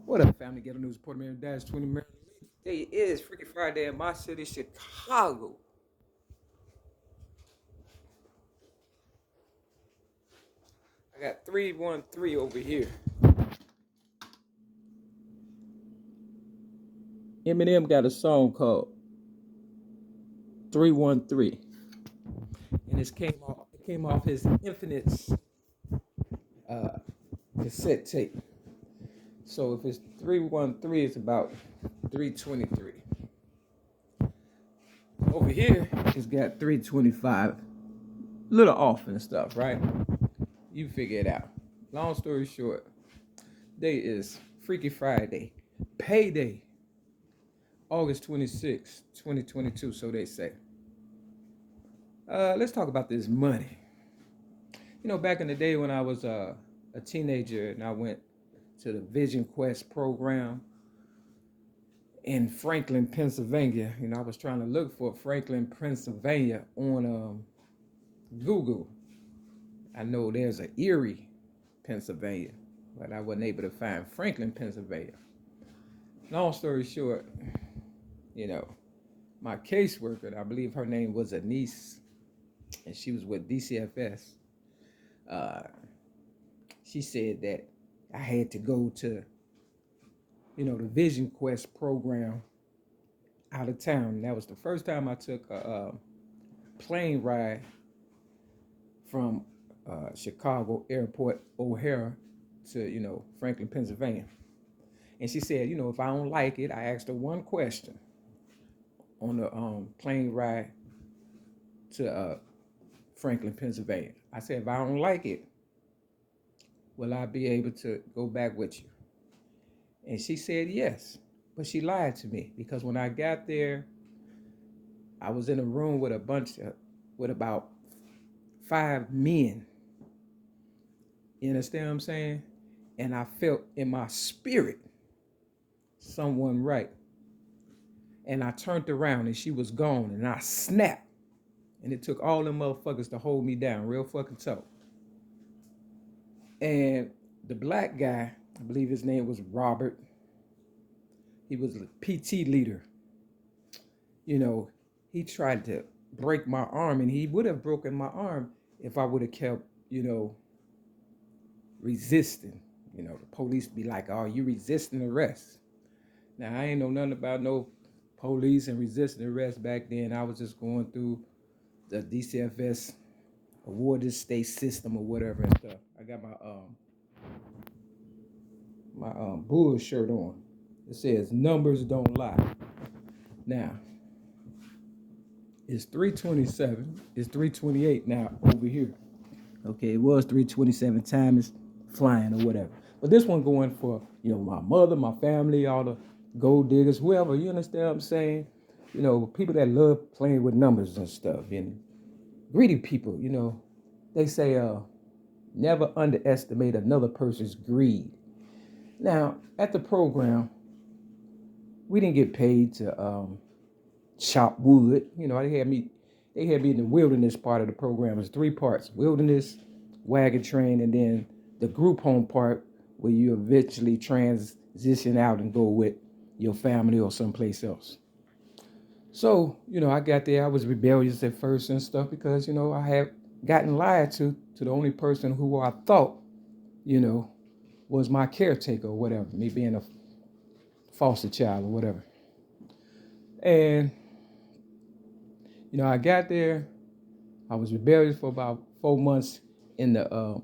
What up, family? Ghetto News, Port Maryland, Dash 20 Maryland. Today is Freaky Friday in my city, Chicago. I got 313 over here. Eminem got a song called 313. And it came off his Infinite's cassette tape. So if it's 313, it's about 323. Over here, it's got 325. A little off and stuff, right? You figure it out. Long story short, today is Freaky Friday, payday, August 26, 2022, so they say. Let's talk about this money. You know, back in the day when I was a teenager and I went to the Vision Quest program in Franklin, Pennsylvania. You know, I was trying to look for Franklin, Pennsylvania on Google. I know there's an Erie, Pennsylvania, but I wasn't able to find Franklin, Pennsylvania. Long story short, you know, my caseworker, I believe her name was Anise, and she was with DCFS. She said that I had to go to, you know, the Vision Quest program out of town. And that was the first time I took a plane ride from Chicago Airport O'Hare to, you know, Franklin, Pennsylvania. And she said, you know, if I don't like it, I asked her one question on the plane ride to Franklin, Pennsylvania. I said, if I don't like it, will I be able to go back with you? And she said yes, but she lied to me because when I got there, I was in a room with with about 5 men. You understand what I'm saying? And I felt in my spirit someone right. And I turned around and she was gone and I snapped. And it took all them motherfuckers to hold me down, real fucking tough. And the black guy, I believe his name was Robert. He was a PT leader. You know, he tried to break my arm, and he would have broken my arm if I would have kept, you know, resisting. You know, the police be like, oh, you resisting arrest. Now, I ain't know nothing about no police and resisting arrest back then. I was just going through the DCFS awarded state system or whatever and stuff. I got my Bulls shirt on. It says numbers don't lie. Now, it's 327. It's 328 now over here. Okay, it was 327. Time is flying or whatever. But this one going for, you know, my mother, my family, all the gold diggers, whoever. You understand what I'm saying? You know, people that love playing with numbers and stuff. And greedy people, you know, they say never underestimate another person's greed. Now, at the program, we didn't get paid to chop wood. You know, they had me in the wilderness part of the program. It's 3 parts: wilderness, wagon train, and then the group home part where you eventually transition out and go with your family or someplace else. So, you know, I got there. I was rebellious at first and stuff because, you know, I had gotten lied to the only person who I thought, you know, was my caretaker or whatever, me being a foster child or whatever. And, you know, I got there. I was rebellious for about 4 months in the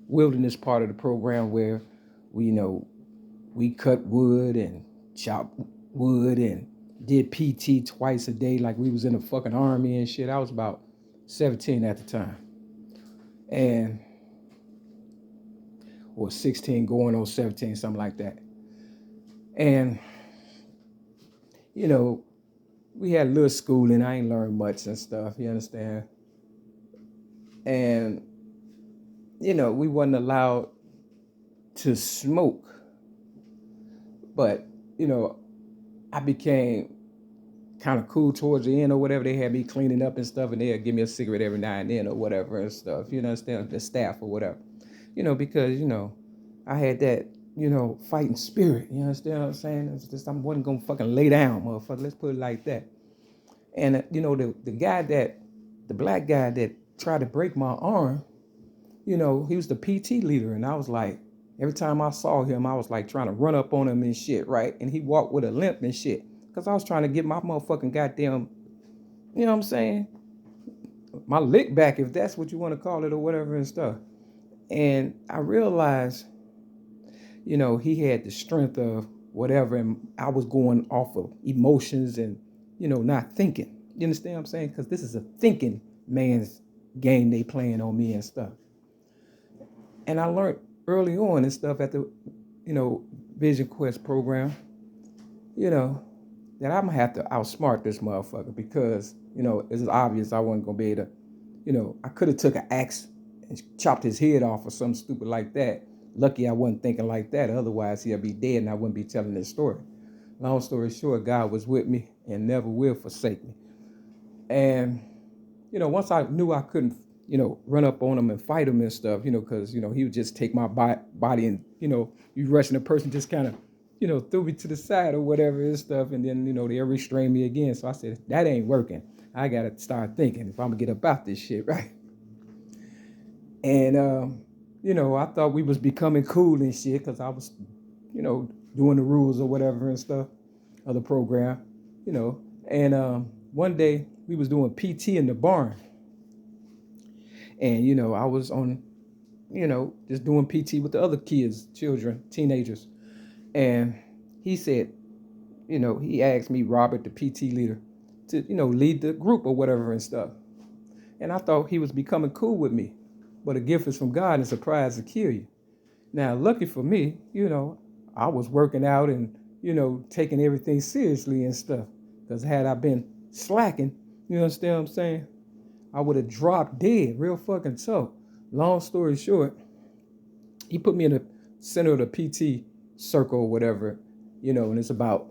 wilderness part of the program where we, you know, we cut wood and chopped wood and did PT twice a day like we was in the fucking army and shit. I was about 17 at the time. Or 16 going on 17, something like that. And, you know, we had a little schooling. I ain't learned much and stuff, you understand? And, you know, we wasn't allowed to smoke. But, you know, I became kind of cool towards the end or whatever. They had me cleaning up and stuff, and they'd give me a cigarette every now and then or whatever and stuff, you understand, the staff or whatever. You know, because, you know, I had that fighting spirit. You understand what I'm saying? It's just, I wasn't gonna fucking lay down, motherfucker. Let's put it like that. And the black guy that tried to break my arm, he was the PT leader, and I was like, every time I saw him, I was like trying to run up on him and shit, right? And he walked with a limp and shit, because I was trying to get my motherfucking goddamn, you know what I'm saying, my lick back, if that's what you want to call it or whatever and stuff. And I realized, he had the strength of whatever, and I was going off of emotions and, not thinking. You understand what I'm saying? Because this is a thinking man's game they playing on me and stuff. And I learned early on and stuff at the, Vision Quest program, that I'm gonna have to outsmart this motherfucker, because, it's obvious I wasn't gonna be able to, I could have took an axe and chopped his head off or something stupid like that. Lucky I wasn't thinking like that. Otherwise, he'd be dead and I wouldn't be telling this story. Long story short, God was with me and never will forsake me. And, once I knew I couldn't, run up on him and fight him and stuff, because, he would just take my body and, you rushing a person just kind of, threw me to the side or whatever and stuff. And then, they'll restrain me again. So I said, that ain't working. I got to start thinking if I'm going to get about this shit, right? And, I thought we was becoming cool and shit, because I was, doing the rules or whatever and stuff of the program, And one day we was doing PT in the barn. And, I was on, just doing PT with the other kids, children, teenagers. And he said, he asked me, Robert, the PT leader, to, lead the group or whatever and stuff. And I thought he was becoming cool with me. But a gift is from God and a surprise to kill you. Now, lucky for me, I was working out and, taking everything seriously and stuff. Because had I been slacking, you understand what I'm saying, I would have dropped dead real fucking tough. Long story short, he put me in the center of the PT circle or whatever, and it's about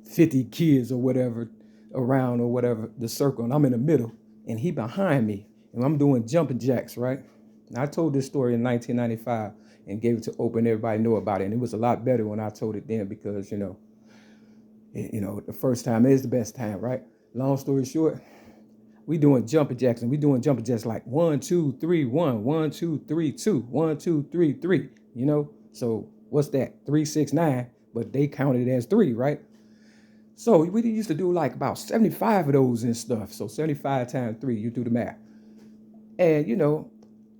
50 kids or whatever around or whatever, the circle, and I'm in the middle, and he behind me, and I'm doing jumping jacks, right? And I told this story in 1995 and gave it to Oprah, and everybody knew about it, and it was a lot better when I told it then, because, the first time is the best time, right? Long story short, we doing jumping jacks, and we doing jumping jacks like 1, 2, 3, 1, 1, 2, 3, 2, 1, 2, 3, 3, So what's that? 3, 6, 9, but they counted it as 3, right? So we used to do like about 75 of those and stuff. So 75 times 3, you do the math. And,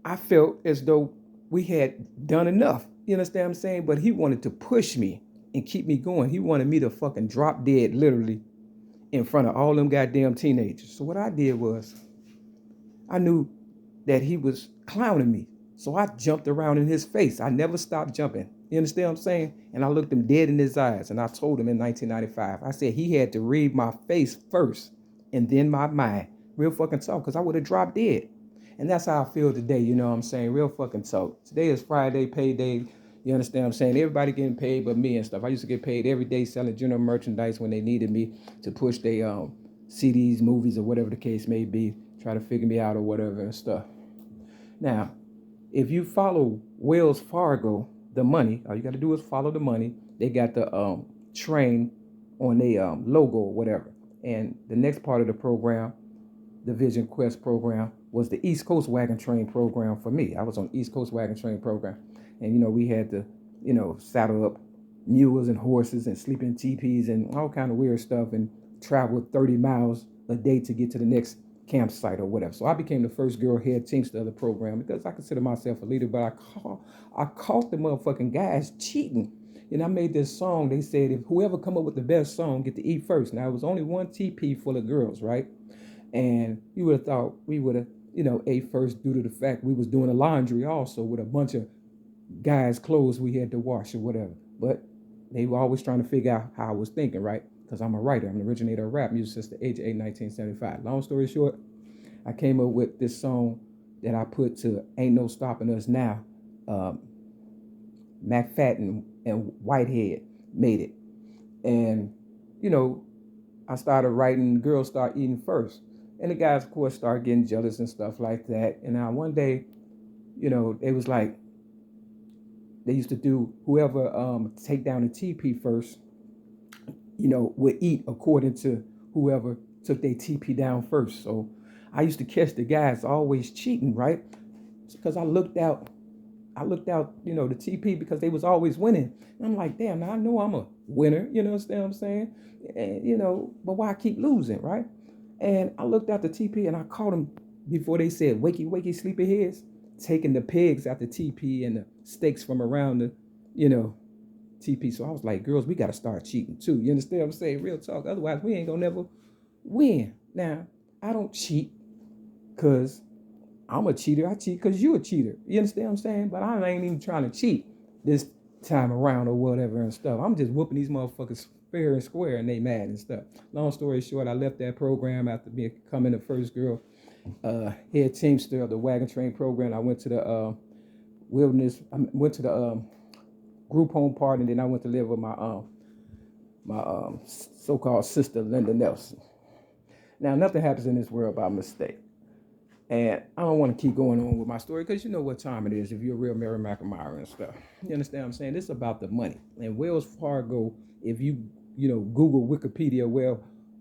I felt as though we had done enough. You understand what I'm saying? But he wanted to push me and keep me going. He wanted me to fucking drop dead, literally, in front of all them goddamn teenagers. So what I did was, I knew that he was clowning me. So I jumped around in his face. I never stopped jumping. You understand what I'm saying? And I looked him dead in his eyes. And I told him in 1995, I said he had to read my face first and then my mind. Real fucking talk, because I would have dropped dead. And that's how I feel today, you know what I'm saying? Real fucking talk. Today is Friday, payday. You understand what I'm saying? Everybody getting paid but me and stuff. I used to get paid every day selling general merchandise when they needed me to push their CDs, movies, or whatever the case may be, try to figure me out or whatever and stuff. Now, if you follow Wells Fargo, the money, all you got to do is follow the money. They got the train on their logo or whatever. And the next part of the program, the Vision Quest program, was the East Coast Wagon Train program for me. I was on East Coast Wagon Train program. And, we had to, saddle up mules and horses and sleep in teepees and all kind of weird stuff and travel 30 miles a day to get to the next campsite or whatever. So I became the first girl head teamster of the program, because I consider myself a leader, but I caught the motherfucking guys cheating. And I made this song. They said, if whoever come up with the best song get to eat first. Now, it was only one teepee full of girls, right? And you would have thought we would have, ate first due to the fact we was doing the laundry also with a bunch of guys' clothes we had to wash or whatever. But they were always trying to figure out how I was thinking, right? Because I'm a writer. I'm the originator of rap music since the age of 8, 1975. Long story short, I came up with this song that I put to Ain't No Stopping Us Now. McFadden and Whitehead made it. And, I started writing, girls start eating first. And the guys, of course, started getting jealous and stuff like that. And now one day, it was like, they used to do whoever take down the TP first, would eat according to whoever took their TP down first. So I used to catch the guys always cheating, right? Because I looked out, the TP because they was always winning. And I'm like, damn, now I know I'm a winner, you know what I'm saying? And, but why I keep losing, right? And I looked out the TP and I caught them before they said, wakey, wakey, sleepyheads, taking the pigs out the TP and the steaks from around the, TP. So I was like, girls, we got to start cheating too. You understand what I'm saying? Real talk. Otherwise, we ain't going to never win. Now, I don't cheat because I'm a cheater. I cheat because you a cheater. You understand what I'm saying? But I ain't even trying to cheat this time around or whatever and stuff. I'm just whooping these motherfuckers fair and square and they mad and stuff. Long story short, I left that program after becoming the first girl head teamster of the wagon train program. I went to the wilderness. I went to the group home party, and then I went to live with my so-called sister, Linda Nelson. Now, nothing happens in this world by mistake. And I don't want to keep going on with my story because you know what time it is if you're a real Mary McNamara and stuff. You understand what I'm saying? This is about the money. And Wells Fargo, if you Google Wikipedia,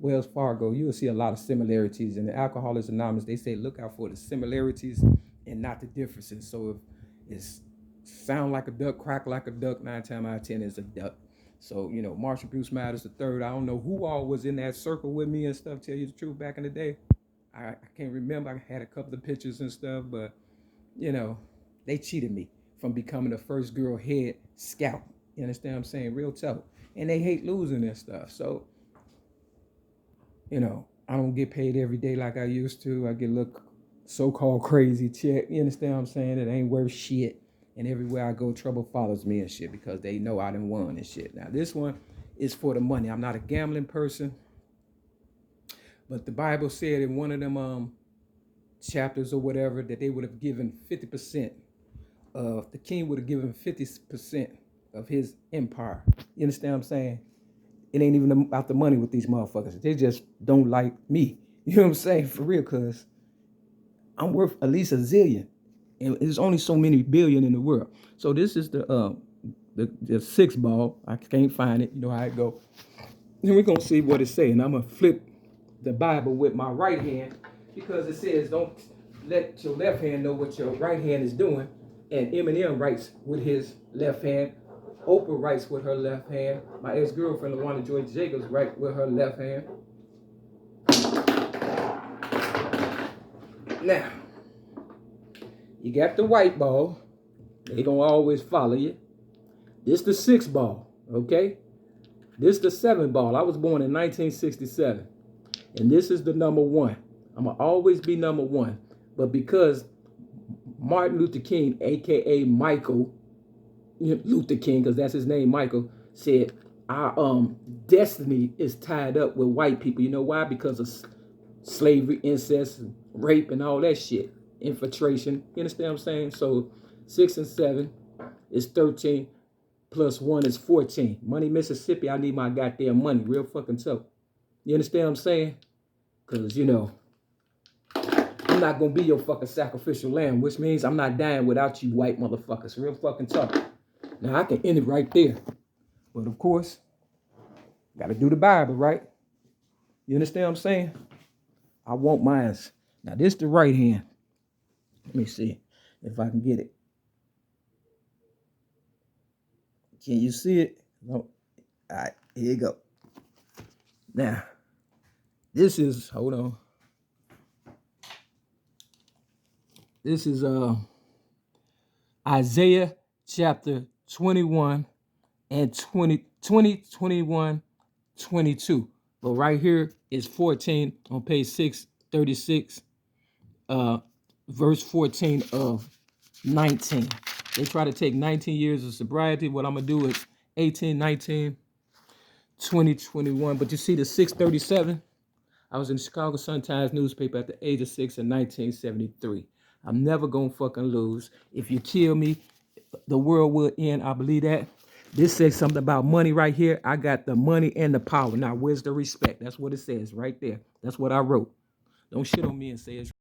Wells Fargo, you'll see a lot of similarities. And the Alcoholics Anonymous, they say look out for the similarities and not the differences. So if it's sound like a duck, crack like a duck, 9 times out of 10 is a duck. So, Marshall Bruce Matters III, I don't know who all was in that circle with me and stuff, tell you the truth, back in the day. I can't remember. I had a couple of pictures and stuff, but, they cheated me from becoming the first girl head scout. You understand what I'm saying? Real tough. And they hate losing and stuff. So, I don't get paid every day like I used to. I get a little so-called crazy check. You understand what I'm saying? It ain't worth shit. And everywhere I go, trouble follows me and shit because they know I done won and shit. Now, this one is for the money. I'm not a gambling person. But the Bible said in one of them chapters or whatever that they would have given 50% of, the king would have given 50% of his empire. You understand what I'm saying? It ain't even about the money with these motherfuckers. They just don't like me. You know what I'm saying? For real, because I'm worth at least a zillion. And there's only so many billion in the world. So this is the 6 ball. I can't find it. You know how it go. And we're going to see what it's saying. I'm going to flip the Bible with my right hand because it says don't let your left hand know what your right hand is doing. And Eminem writes with his left hand. Oprah writes with her left hand. My ex-girlfriend, LaWanda Joy Jacobs, writes with her left hand. Now, you got the white ball. They don't always follow you. This the 6 ball, okay? This the 7 ball. I was born in 1967. And this is the number 1. I'm going to always be number 1. But because Martin Luther King, a.k.a. Michael Luther King, because that's his name, Michael, said our destiny is tied up with white people. You know why? Because of slavery, incest, rape, and all that shit. Infiltration. You understand what I'm saying? So 6 and 7 is 13 plus 1 is 14. Money, Mississippi, I need my goddamn money. Real fucking tough. You understand what I'm saying? Because, I'm not going to be your fucking sacrificial lamb, which means I'm not dying without you white motherfuckers. Real fucking tough. Now, I can end it right there. But, of course, got to do the Bible, right? You understand what I'm saying? I want mine. Now, this the right hand. Let me see if I can get it. Can you see it? No. All right, here you go. Now, this is, hold on. This is Isaiah chapter 21 and 21, 22. But right here is 14 on page 636, verse 14 of 19. They try to take 19 years of sobriety. What I'm going to do is 18, 19, 20, 21. But you see the 637? I was in the Chicago Sun-Times newspaper at the age of 6 in 1973. I'm never going to fucking lose. If you kill me, the world will end. I believe that. This says something about money right here. I got the money and the power. Now, where's the respect? That's what it says right there. That's what I wrote. Don't shit on me and say it's